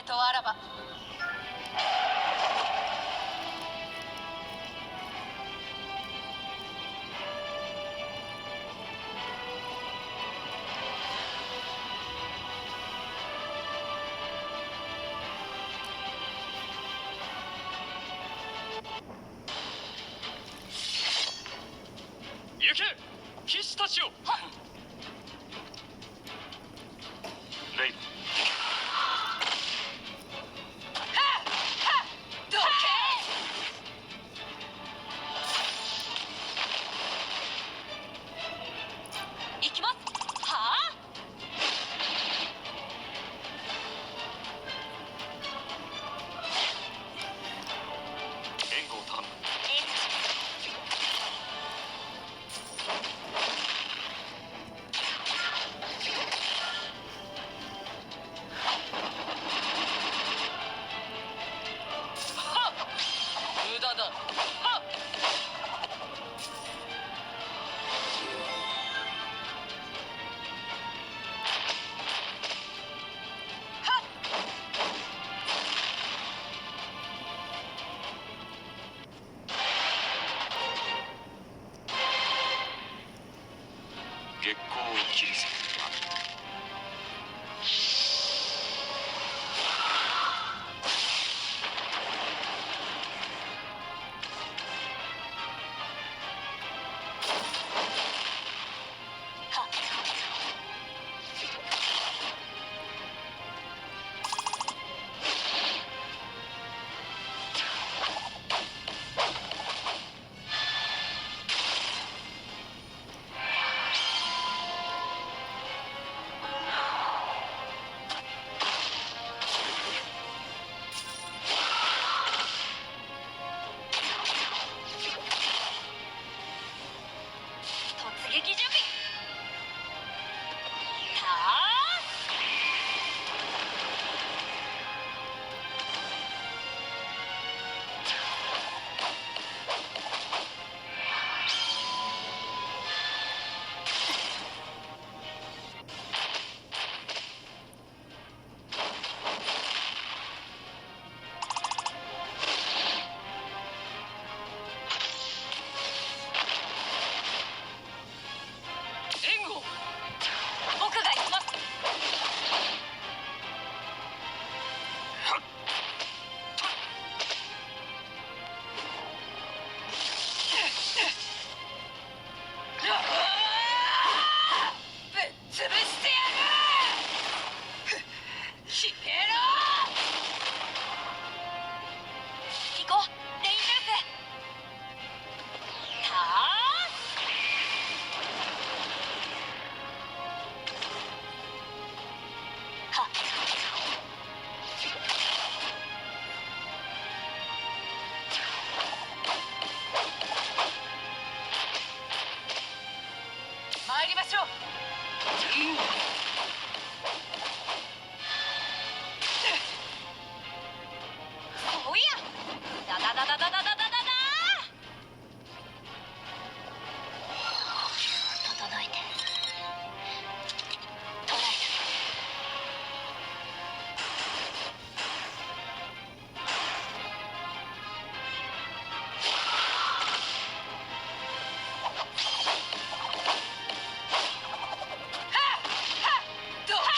とあらば。行け騎士たちよ。レイブどけ行きます。はあ。援護を頼む。無駄だ。はっ。はっ。月光を切り裂く。突撃準備。はあ。援護。僕が行きます。ぶっ潰してやる。消えろ。行こうレインループ。はあ。はっ。参りましょう。おや。だだだだだだだだだだ。整えて。捕らえた。どけ。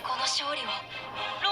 この勝利をロ